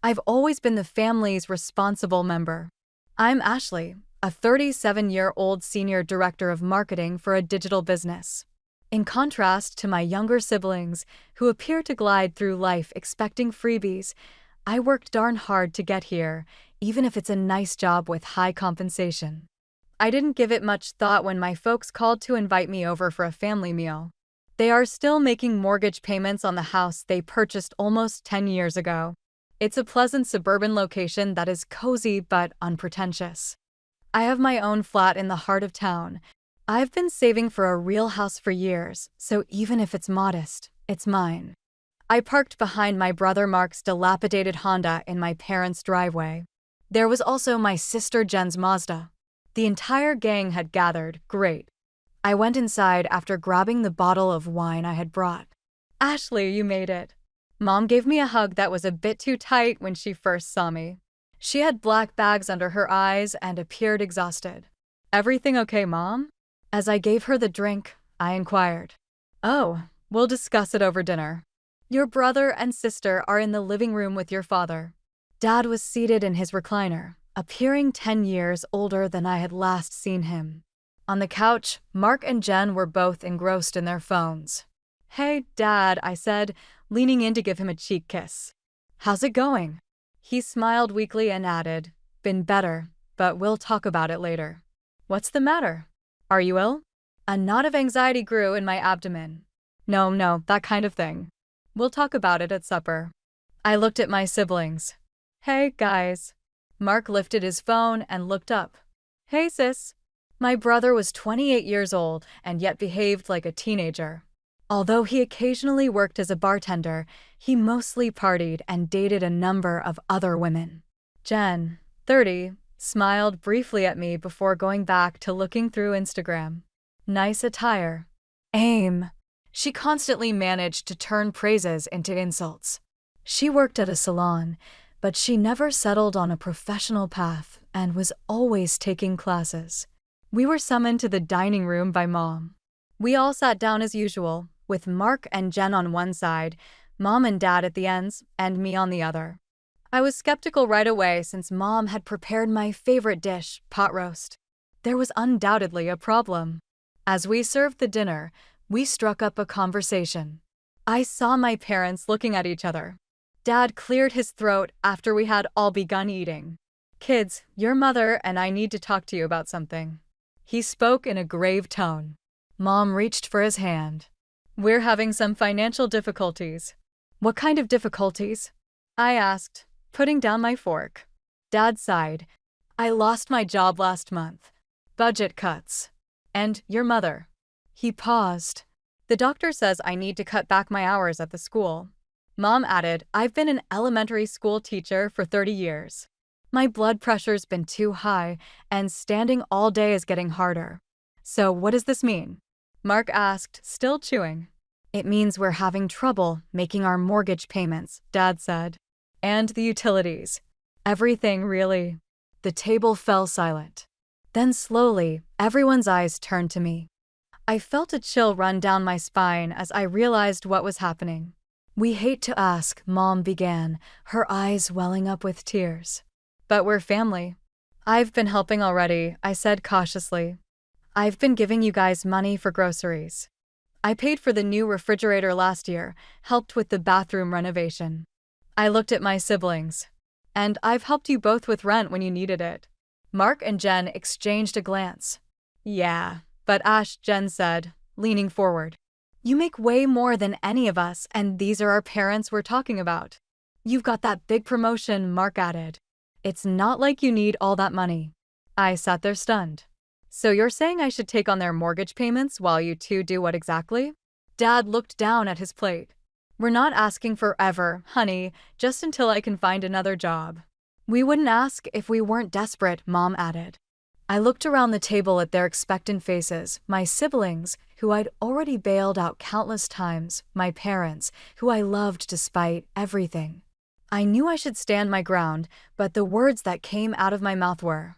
I've always been the family's responsible member. I'm Ashley, a 37-year-old senior director of marketing for a digital business. In contrast to my younger siblings, who appear to glide through life expecting freebies, I worked darn hard to get here, even if it's a nice job with high compensation. I didn't give it much thought when my folks called to invite me over for a family meal. They are still making mortgage payments on the house they purchased almost 10 years ago. It's a pleasant suburban location that is cozy but unpretentious. I have my own flat in the heart of town. I've been saving for a real house for years, so even if it's modest, it's mine. I parked behind my brother Mark's dilapidated Honda in my parents' driveway. There was also my sister Jen's Mazda. The entire gang had gathered. Great. I went inside after grabbing the bottle of wine I had brought. Ashley, you made it. Mom gave me a hug that was a bit too tight when she first saw me. She had black bags under her eyes and appeared exhausted. Everything okay, Mom? As I gave her the drink, I inquired. Oh, we'll discuss it over dinner. Your brother and sister are in the living room with your father. Dad was seated in his recliner, appearing 10 years older than I had last seen him. On the couch, Mark and Jen were both engrossed in their phones. Hey, Dad, I said, leaning in to give him a cheek kiss. How's it going? He smiled weakly and added, Been better, but we'll talk about it later. What's the matter? Are you ill? A knot of anxiety grew in my abdomen. No, that kind of thing. We'll talk about it at supper. I looked at my siblings. Hey, guys. Mark lifted his phone and looked up. Hey, sis. My brother was 28 years old and yet behaved like a teenager. Although he occasionally worked as a bartender, he mostly partied and dated a number of other women. Jen, 30, smiled briefly at me before going back to looking through Instagram. Nice attire. Aim. She constantly managed to turn praises into insults. She worked at a salon, but she never settled on a professional path and was always taking classes. We were summoned to the dining room by Mom. We all sat down as usual, with Mark and Jen on one side, Mom and Dad at the ends, and me on the other. I was skeptical right away since Mom had prepared my favorite dish, pot roast. There was undoubtedly a problem. As we served the dinner, we struck up a conversation. I saw my parents looking at each other. Dad cleared his throat after we had all begun eating. Kids, your mother and I need to talk to you about something. He spoke in a grave tone. Mom reached for his hand. We're having some financial difficulties. What kind of difficulties? I asked, putting down my fork. Dad sighed. I lost my job last month. Budget cuts. And your mother. He paused. The doctor says I need to cut back my hours at the school. Mom added, I've been an elementary school teacher for 30 years. My blood pressure's been too high, and standing all day is getting harder. So what does this mean? Mark asked, still chewing. It means we're having trouble making our mortgage payments, Dad said. And the utilities. Everything, really. The table fell silent. Then slowly, everyone's eyes turned to me. I felt a chill run down my spine as I realized what was happening. We hate to ask, Mom began, her eyes welling up with tears. But we're family. I've been helping already, I said cautiously. I've been giving you guys money for groceries. I paid for the new refrigerator last year, helped with the bathroom renovation. I looked at my siblings. And I've helped you both with rent when you needed it. Mark and Jen exchanged a glance. Yeah, but Ash, Jen said, leaning forward. You make way more than any of us, and these are our parents we're talking about. You've got that big promotion, Mark added. It's not like you need all that money. I sat there stunned. So you're saying I should take on their mortgage payments while you two do what exactly? Dad looked down at his plate. We're not asking forever, honey, just until I can find another job. We wouldn't ask if we weren't desperate, Mom added. I looked around the table at their expectant faces, my siblings, who I'd already bailed out countless times, my parents, who I loved despite everything. I knew I should stand my ground, but the words that came out of my mouth were,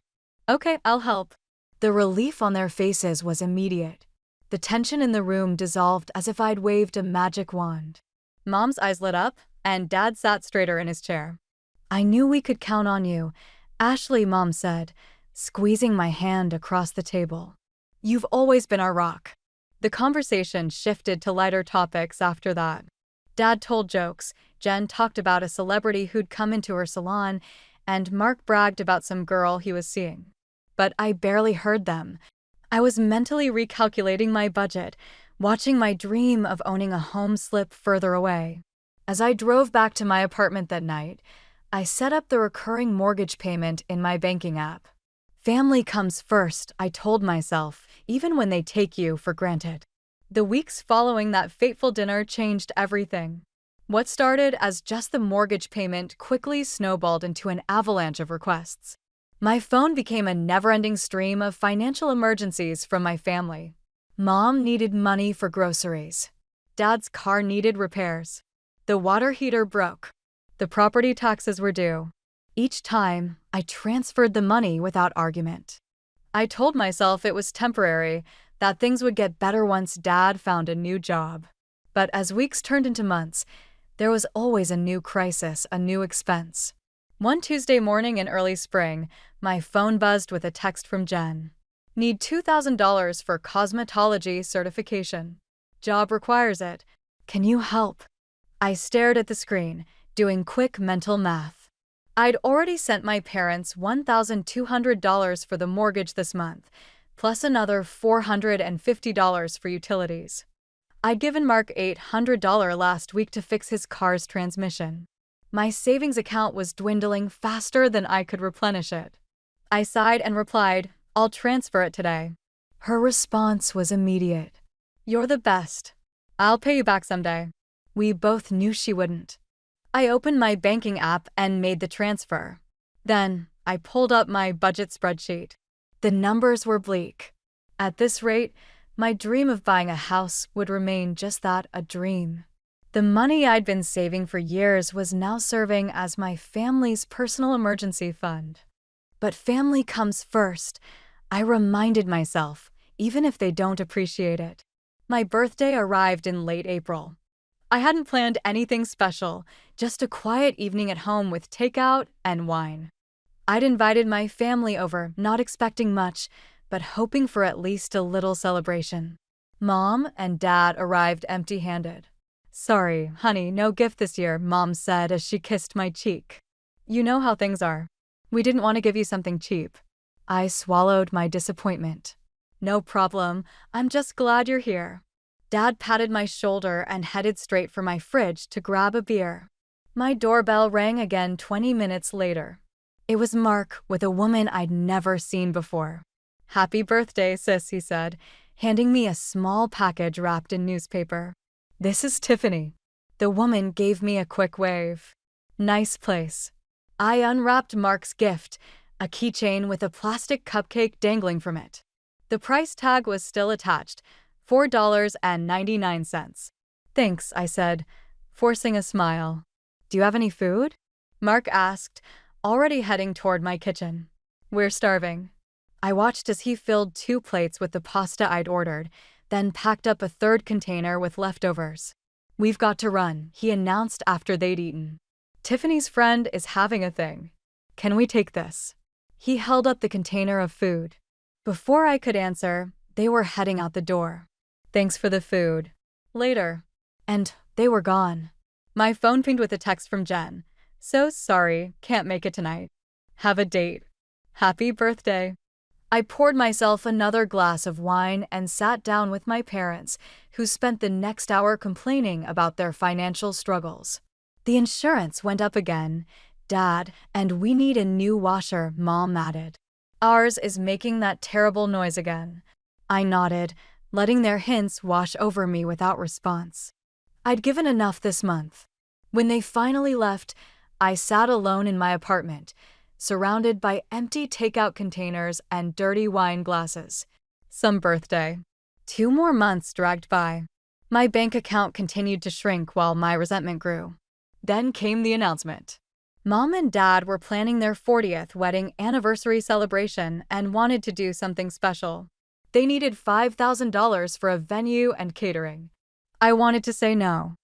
Okay, I'll help. The relief on their faces was immediate. The tension in the room dissolved as if I'd waved a magic wand. Mom's eyes lit up, and Dad sat straighter in his chair. I knew we could count on you, Ashley, Mom said, squeezing my hand across the table. You've always been our rock. The conversation shifted to lighter topics after that. Dad told jokes, Jen talked about a celebrity who'd come into her salon, and Mark bragged about some girl he was seeing. But I barely heard them. I was mentally recalculating my budget, watching my dream of owning a home slip further away. As I drove back to my apartment that night, I set up the recurring mortgage payment in my banking app. Family comes first, I told myself, even when they take you for granted. The weeks following that fateful dinner changed everything. What started as just the mortgage payment quickly snowballed into an avalanche of requests. My phone became a never-ending stream of financial emergencies from my family. Mom needed money for groceries. Dad's car needed repairs. The water heater broke. The property taxes were due. Each time, I transferred the money without argument. I told myself it was temporary, that things would get better once Dad found a new job. But as weeks turned into months, there was always a new crisis, a new expense. One Tuesday morning in early spring, my phone buzzed with a text from Jen. Need $2,000 for cosmetology certification. Job requires it. Can you help? I stared at the screen, doing quick mental math. I'd already sent my parents $1,200 for the mortgage this month, plus another $450 for utilities. I'd given Mark $800 last week to fix his car's transmission. My savings account was dwindling faster than I could replenish it. I sighed and replied, I'll transfer it today. Her response was immediate. You're the best. I'll pay you back someday. We both knew she wouldn't. I opened my banking app and made the transfer. Then, I pulled up my budget spreadsheet. The numbers were bleak. At this rate, my dream of buying a house would remain just that, a dream. The money I'd been saving for years was now serving as my family's personal emergency fund. But family comes first, I reminded myself, even if they don't appreciate it. My birthday arrived in late April. I hadn't planned anything special, just a quiet evening at home with takeout and wine. I'd invited my family over, not expecting much, but hoping for at least a little celebration. Mom and Dad arrived empty-handed. Sorry, honey, no gift this year, Mom said as she kissed my cheek. You know how things are. We didn't want to give you something cheap. I swallowed my disappointment. No problem, I'm just glad you're here. Dad patted my shoulder and headed straight for my fridge to grab a beer. My doorbell rang again 20 minutes later. It was Mark with a woman I'd never seen before. Happy birthday, sis, he said, handing me a small package wrapped in newspaper. This is Tiffany. The woman gave me a quick wave. Nice place. I unwrapped Mark's gift, a keychain with a plastic cupcake dangling from it. The price tag was still attached, $4.99. Thanks, I said, forcing a smile. Do you have any food? Mark asked, already heading toward my kitchen. We're starving. I watched as he filled 2 plates with the pasta I'd ordered, then packed up a 3rd container with leftovers. We've got to run, he announced after they'd eaten. Tiffany's friend is having a thing. Can we take this? He held up the container of food. Before I could answer, they were heading out the door. Thanks for the food. Later. And they were gone. My phone pinged with a text from Jen. So sorry, can't make it tonight. Have a date. Happy birthday. I poured myself another glass of wine and sat down with my parents, who spent the next hour complaining about their financial struggles. The insurance went up again, Dad, and we need a new washer, Mom added. Ours is making that terrible noise again. I nodded, letting their hints wash over me without response. I'd given enough this month. When they finally left, I sat alone in my apartment, surrounded by empty takeout containers and dirty wine glasses. Some birthday. 2 more months dragged by. My bank account continued to shrink while my resentment grew. Then came the announcement. Mom and Dad were planning their 40th wedding anniversary celebration and wanted to do something special. They needed $5,000 for a venue and catering. I wanted to say no.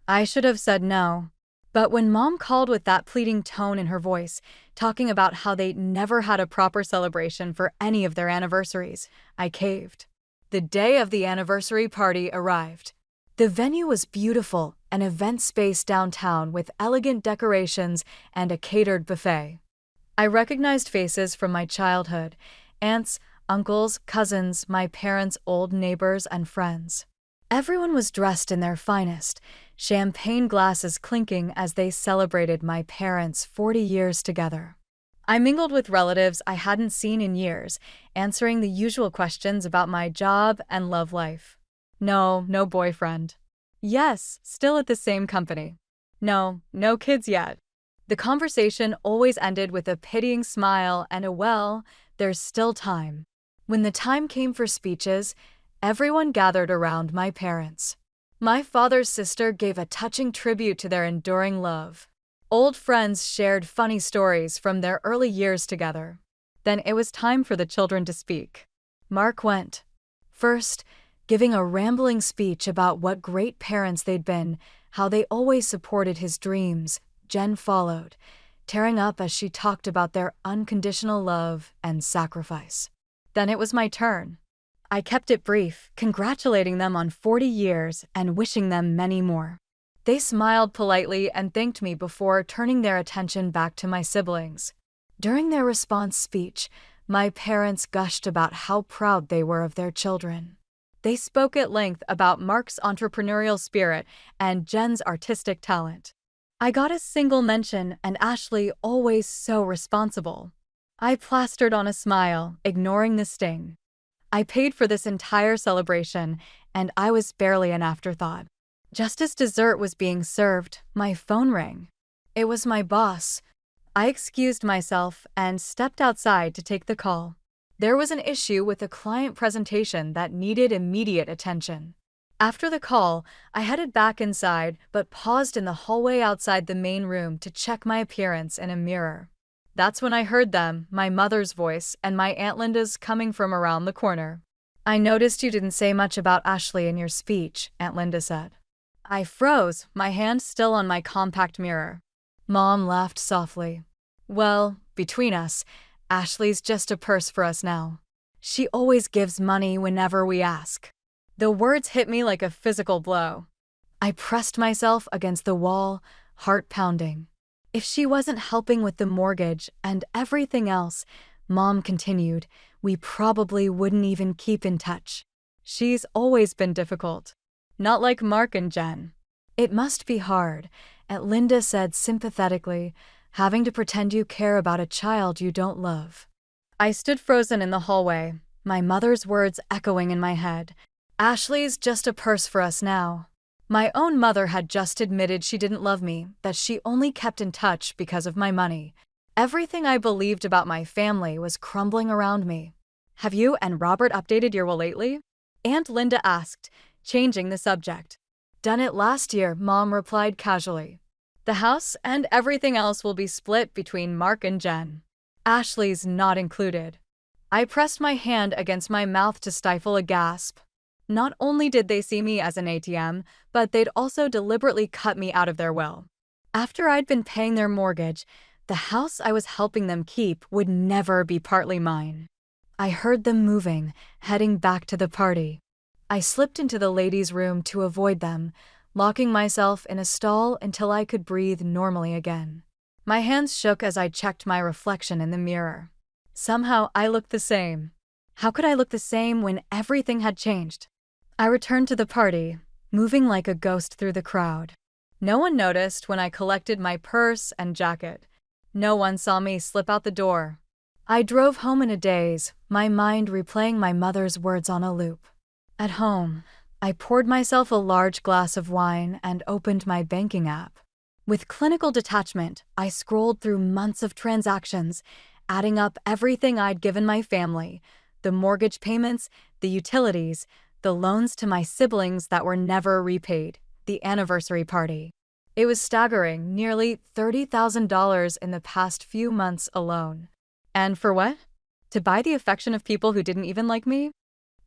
I should have said no. But when Mom called with that pleading tone in her voice, talking about how they never had a proper celebration for any of their anniversaries, I caved. The day of the anniversary party arrived. The venue was beautiful, an event space downtown with elegant decorations and a catered buffet. I recognized faces from my childhood: aunts, uncles, cousins, my parents' old neighbors, and friends. Everyone was dressed in their finest, champagne glasses clinking as they celebrated my parents' 40 years together. I mingled with relatives I hadn't seen in years, answering the usual questions about my job and love life. No, no boyfriend. Yes, still at the same company. No, no kids yet. The conversation always ended with a pitying smile and a "well, there's still time." When the time came for speeches, everyone gathered around my parents. My father's sister gave a touching tribute to their enduring love. Old friends shared funny stories from their early years together. Then it was time for the children to speak. Mark went first, giving a rambling speech about what great parents they'd been, how they always supported his dreams. Jen followed, tearing up as she talked about their unconditional love and sacrifice. Then it was my turn. I kept it brief, congratulating them on 40 years and wishing them many more. They smiled politely and thanked me before turning their attention back to my siblings. During their response speech, my parents gushed about how proud they were of their children. They spoke at length about Mark's entrepreneurial spirit and Jen's artistic talent. I got a single mention, and Ashley, always so responsible. I plastered on a smile, ignoring the sting. I paid for this entire celebration, and I was barely an afterthought. Just as dessert was being served, my phone rang. It was my boss. I excused myself and stepped outside to take the call. There was an issue with a client presentation that needed immediate attention. After the call, I headed back inside but paused in the hallway outside the main room to check my appearance in a mirror. That's when I heard them, my mother's voice and my Aunt Linda's, coming from around the corner. "I noticed you didn't say much about Ashley in your speech," Aunt Linda said. I froze, my hand still on my compact mirror. Mom laughed softly. "Well, between us, Ashley's just a purse for us now. She always gives money whenever we ask." The words hit me like a physical blow. I pressed myself against the wall, heart pounding. If she wasn't helping with the mortgage and everything else, Mom continued, we probably wouldn't even keep in touch. She's always been difficult. Not like Mark and Jen. "It must be hard," Aunt Linda said sympathetically, "having to pretend you care about a child you don't love." I stood frozen in the hallway, my mother's words echoing in my head. Ashley's just a purse for us now. My own mother had just admitted she didn't love me, that she only kept in touch because of my money. Everything I believed about my family was crumbling around me. "Have you and Robert updated your will lately?" Aunt Linda asked, changing the subject. "Done it last year," Mom replied casually. "The house and everything else will be split between Mark and Jen. Ashley's not included." I pressed my hand against my mouth to stifle a gasp. Not only did they see me as an ATM, but they'd also deliberately cut me out of their will. After I'd been paying their mortgage, the house I was helping them keep would never be partly mine. I heard them moving, heading back to the party. I slipped into the ladies' room to avoid them, locking myself in a stall until I could breathe normally again. My hands shook as I checked my reflection in the mirror. Somehow I looked the same. How could I look the same when everything had changed? I returned to the party, moving like a ghost through the crowd. No one noticed when I collected my purse and jacket. No one saw me slip out the door. I drove home in a daze, my mind replaying my mother's words on a loop. At home, I poured myself a large glass of wine and opened my banking app. With clinical detachment, I scrolled through months of transactions, adding up everything I'd given my family: the mortgage payments, the utilities, the loans to my siblings that were never repaid, the anniversary party. It was staggering, nearly $30,000 in the past few months alone. And for what? To buy the affection of people who didn't even like me?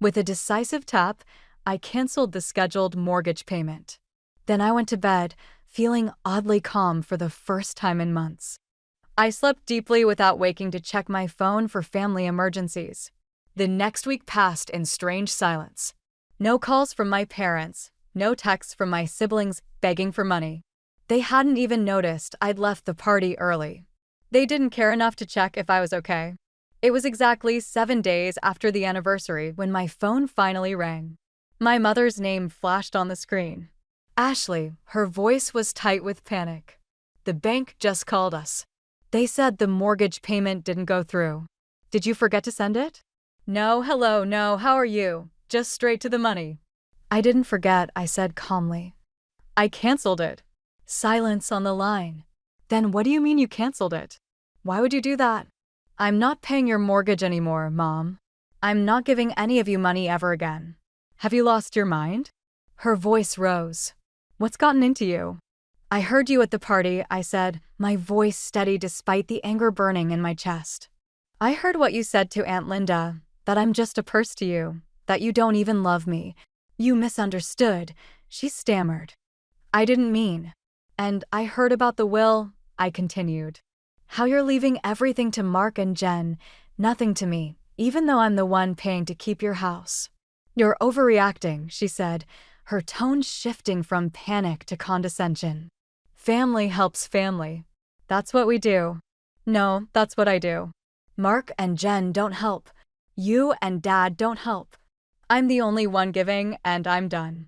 With a decisive tap, I canceled the scheduled mortgage payment. Then I went to bed, feeling oddly calm for the first time in months. I slept deeply without waking to check my phone for family emergencies. The next week passed in strange silence. No calls from my parents, no texts from my siblings begging for money. They hadn't even noticed I'd left the party early. They didn't care enough to check if I was okay. It was exactly 7 days after the anniversary when my phone finally rang. My mother's name flashed on the screen. Ashley, her voice was tight with panic. The bank just called us. They said the mortgage payment didn't go through. Did you forget to send it? No, hello, no, how are you? Just straight to the money. I didn't forget, I said calmly. I canceled it. Silence on the line. Then what do you mean you canceled it? Why would you do that? I'm not paying your mortgage anymore, Mom. I'm not giving any of you money ever again. Have you lost your mind? Her voice rose. What's gotten into you? I heard you at the party, I said, my voice steady despite the anger burning in my chest. I heard what you said to Aunt Linda, that I'm just a purse to you, that you don't even love me. You misunderstood, she stammered. I didn't mean. And I heard about the will, I continued. How you're leaving everything to Mark and Jen, nothing to me, even though I'm the one paying to keep your house. You're overreacting, she said, her tone shifting from panic to condescension. Family helps family. That's what we do. No, that's what I do. Mark and Jen don't help. You and Dad don't help. I'm the only one giving, and I'm done.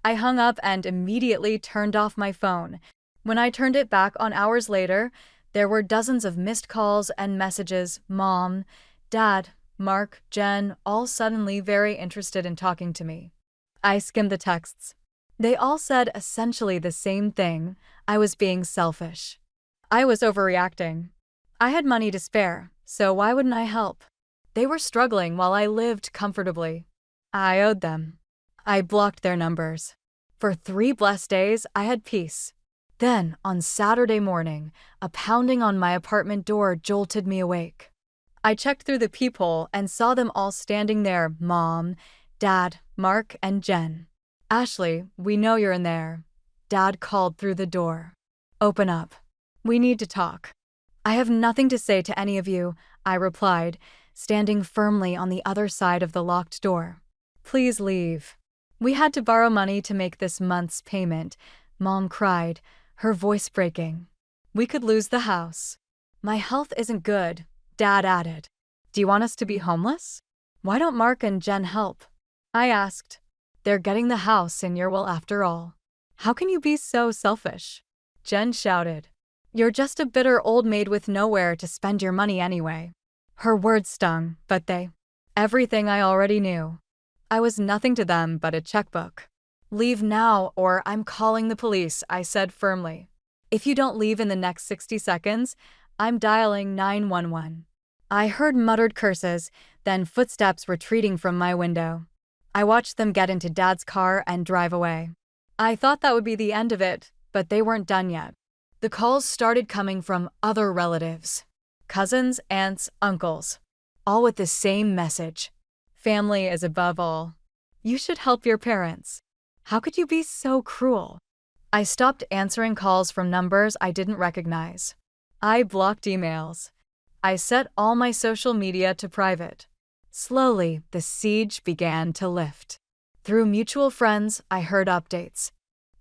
I hung up and immediately turned off my phone. When I turned it back on hours later, there were dozens of missed calls and messages, Mom, Dad, Mark, Jen, all suddenly very interested in talking to me. I skimmed the texts. They all said essentially the same thing. I was being selfish. I was overreacting. I had money to spare, so why wouldn't I help? They were struggling while I lived comfortably. I owed them. I blocked their numbers. For 3 blessed days, I had peace. Then, on Saturday morning, a pounding on my apartment door jolted me awake. I checked through the peephole and saw them all standing there, Mom, Dad, Mark, and Jen. Ashley, we know you're in there. Dad called through the door. Open up. We need to talk. I have nothing to say to any of you, I replied, standing firmly on the other side of the locked door. Please leave. We had to borrow money to make this month's payment, Mom cried, her voice breaking. We could lose the house. My health isn't good, Dad added. Do you want us to be homeless? Why don't Mark and Jen help? I asked. They're getting the house in your will after all. How can you be so selfish? Jen shouted. You're just a bitter old maid with nowhere to spend your money anyway. Her words stung, but everything I already knew. I was nothing to them but a checkbook. Leave now or I'm calling the police, I said firmly. If you don't leave in the next 60 seconds, I'm dialing 911. I heard muttered curses, then footsteps retreating from my window. I watched them get into Dad's car and drive away. I thought that would be the end of it, but they weren't done yet. The calls started coming from other relatives. Cousins, aunts, uncles. All with the same message. Family is above all. You should help your parents. How could you be so cruel? I stopped answering calls from numbers I didn't recognize. I blocked emails. I set all my social media to private. Slowly, the siege began to lift. Through mutual friends, I heard updates.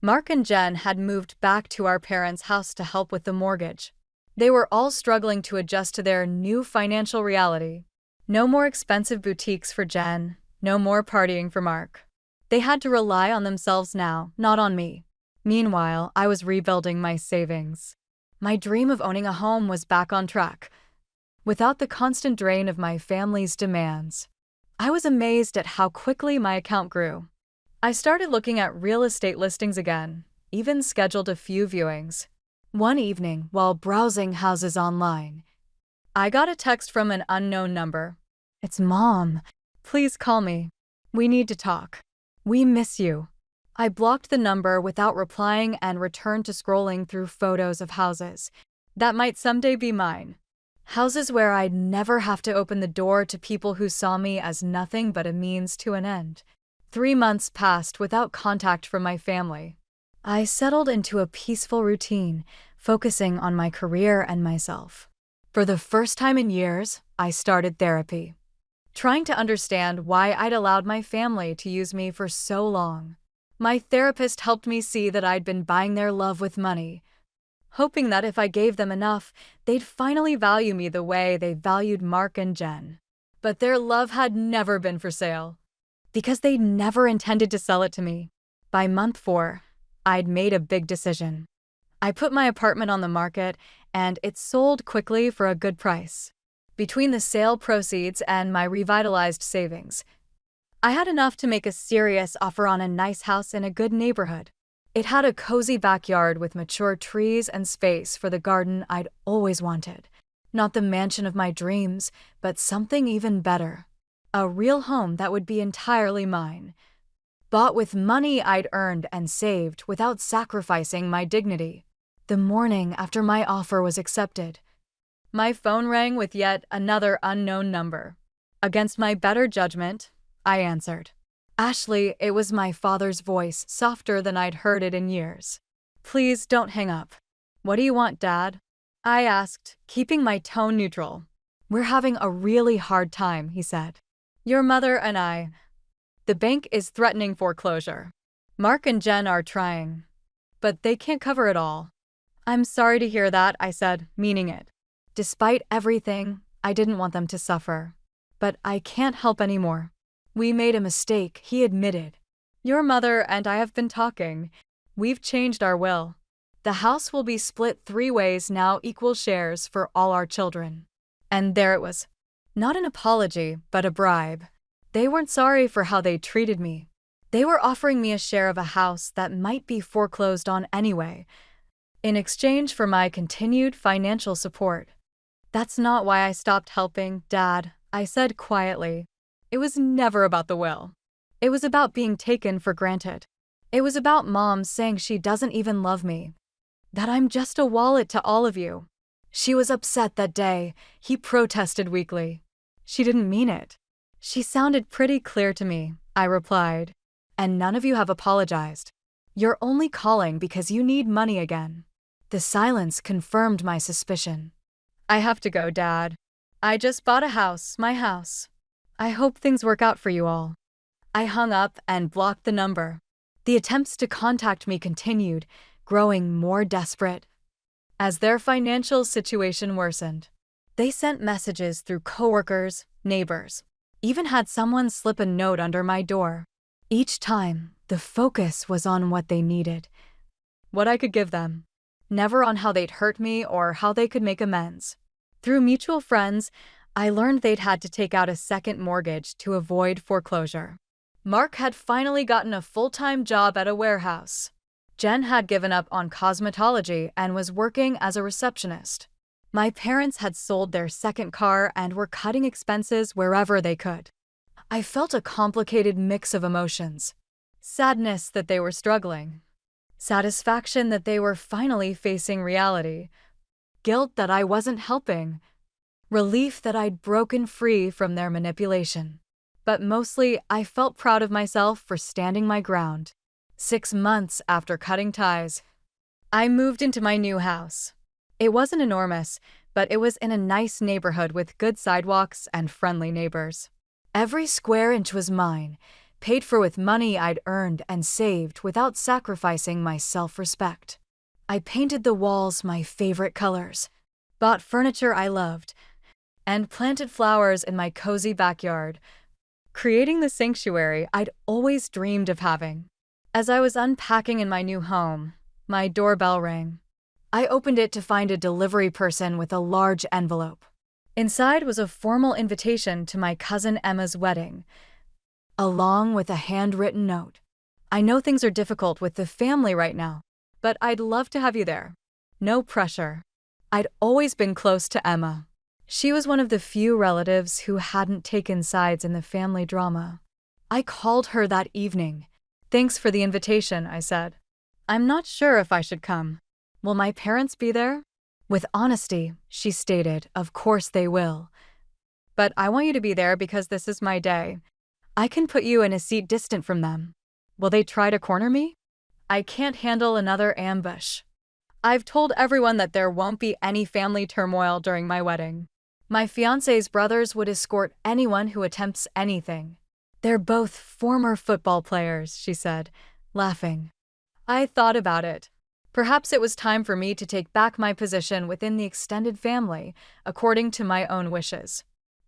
Mark and Jen had moved back to our parents' house to help with the mortgage. They were all struggling to adjust to their new financial reality. No more expensive boutiques for Jen, no more partying for Mark. They had to rely on themselves now, not on me. Meanwhile, I was rebuilding my savings. My dream of owning a home was back on track, without the constant drain of my family's demands. I was amazed at how quickly my account grew. I started looking at real estate listings again, even scheduled a few viewings. One evening, while browsing houses online, I got a text from an unknown number. It's Mom. Please call me. We need to talk. We miss you. I blocked the number without replying and returned to scrolling through photos of houses that might someday be mine. Houses where I'd never have to open the door to people who saw me as nothing but a means to an end. 3 months passed without contact from my family. I settled into a peaceful routine, focusing on my career and myself. For the first time in years, I started therapy, trying to understand why I'd allowed my family to use me for so long. My therapist helped me see that I'd been buying their love with money, hoping that if I gave them enough, they'd finally value me the way they valued Mark and Jen. But their love had never been for sale, because they never intended to sell it to me. By month 4, I'd made a big decision. I put my apartment on the market, and it sold quickly for a good price. Between the sale proceeds and my revitalized savings, I had enough to make a serious offer on a nice house in a good neighborhood. It had a cozy backyard with mature trees and space for the garden I'd always wanted. Not the mansion of my dreams, but something even better. A real home that would be entirely mine. Bought with money I'd earned and saved without sacrificing my dignity. The morning after my offer was accepted, my phone rang with yet another unknown number. Against my better judgment, I answered. Ashley, it was my father's voice, softer than I'd heard it in years. Please don't hang up. What do you want, Dad? I asked, keeping my tone neutral. We're having a really hard time, he said. Your mother and I. The bank is threatening foreclosure. Mark and Jen are trying, but they can't cover it all. I'm sorry to hear that, I said, meaning it. Despite everything, I didn't want them to suffer. But I can't help anymore. We made a mistake, he admitted. Your mother and I have been talking. We've changed our will. The house will be split 3 ways now, equal shares for all our children. And there it was. Not an apology, but a bribe. They weren't sorry for how they treated me. They were offering me a share of a house that might be foreclosed on anyway, in exchange for my continued financial support. That's not why I stopped helping, Dad, I said quietly. It was never about the will. It was about being taken for granted. It was about Mom saying she doesn't even love me, that I'm just a wallet to all of you. She was upset that day, he protested weakly. She didn't mean it. She sounded pretty clear to me, I replied. And none of you have apologized. You're only calling because you need money again. The silence confirmed my suspicion. I have to go, Dad. I just bought a house, my house. I hope things work out for you all. I hung up and blocked the number. The attempts to contact me continued, growing more desperate. As their financial situation worsened, they sent messages through coworkers, neighbors, even had someone slip a note under my door. Each time, the focus was on what they needed, what I could give them, never on how they'd hurt me or how they could make amends. Through mutual friends, I learned they'd had to take out a second mortgage to avoid foreclosure. Mark had finally gotten a full-time job at a warehouse. Jen had given up on cosmetology and was working as a receptionist. My parents had sold their second car and were cutting expenses wherever they could. I felt a complicated mix of emotions. Sadness that they were struggling. Satisfaction that they were finally facing reality. Guilt that I wasn't helping. Relief that I'd broken free from their manipulation. But mostly, I felt proud of myself for standing my ground. 6 months after cutting ties, I moved into my new house. It wasn't enormous, but it was in a nice neighborhood with good sidewalks and friendly neighbors. Every square inch was mine, paid for with money I'd earned and saved without sacrificing my self-respect. I painted the walls my favorite colors, bought furniture I loved, and planted flowers in my cozy backyard, creating the sanctuary I'd always dreamed of having. As I was unpacking in my new home, my doorbell rang. I opened it to find a delivery person with a large envelope. Inside was a formal invitation to my cousin Emma's wedding, along with a handwritten note. I know things are difficult with the family right now, but I'd love to have you there. No pressure. I'd always been close to Emma. She was one of the few relatives who hadn't taken sides in the family drama. I called her that evening. Thanks for the invitation, I said. I'm not sure if I should come. Will my parents be there? With honesty, she stated, of course they will. But I want you to be there because this is my day. I can put you in a seat distant from them. Will they try to corner me? I can't handle another ambush. I've told everyone that there won't be any family turmoil during my wedding. My fiancé's brothers would escort anyone who attempts anything. They're both former football players, she said, laughing. I thought about it. Perhaps it was time for me to take back my position within the extended family, according to my own wishes.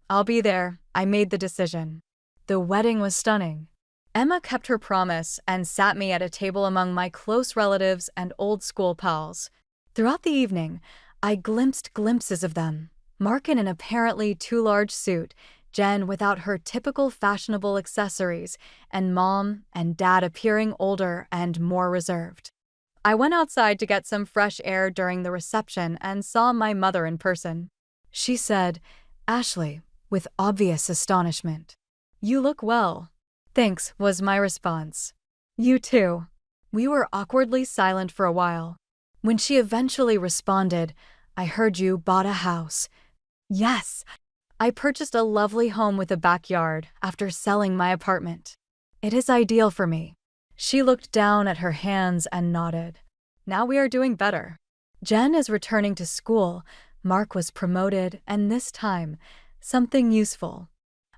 I'll be there, I made the decision. The wedding was stunning. Emma kept her promise and sat me at a table among my close relatives and old school pals. Throughout the evening, I glimpsed glimpses of them. Mark in an apparently too large suit, Jen without her typical fashionable accessories, and Mom and Dad appearing older and more reserved. I went outside to get some fresh air during the reception and saw my mother in person. She said, "Ashley," with obvious astonishment. "You look well." "Thanks," was my response. "You too." We were awkwardly silent for a while. When she eventually responded, "I heard you bought a house." "Yes, I purchased a lovely home with a backyard after selling my apartment. It is ideal for me." She looked down at her hands and nodded. "Now we are doing better. Jen is returning to school, Mark was promoted, and this time, something useful."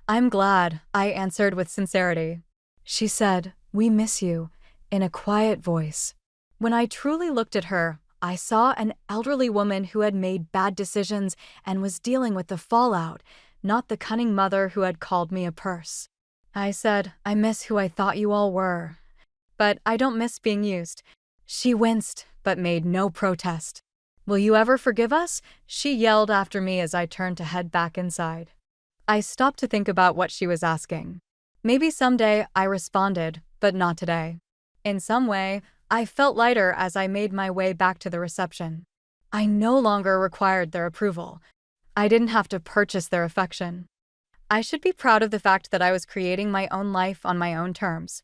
"I'm glad," I answered with sincerity. She said, "We miss you," in a quiet voice. When I truly looked at her, I saw an elderly woman who had made bad decisions and was dealing with the fallout, not the cunning mother who had called me a purse. I said, "I miss who I thought you all were. But I don't miss being used." She winced, but made no protest. "Will you ever forgive us?" she yelled after me as I turned to head back inside. I stopped to think about what she was asking. "Maybe someday," I responded, "but not today." In some way, I felt lighter as I made my way back to the reception. I no longer required their approval. I didn't have to purchase their affection. I should be proud of the fact that I was creating my own life on my own terms.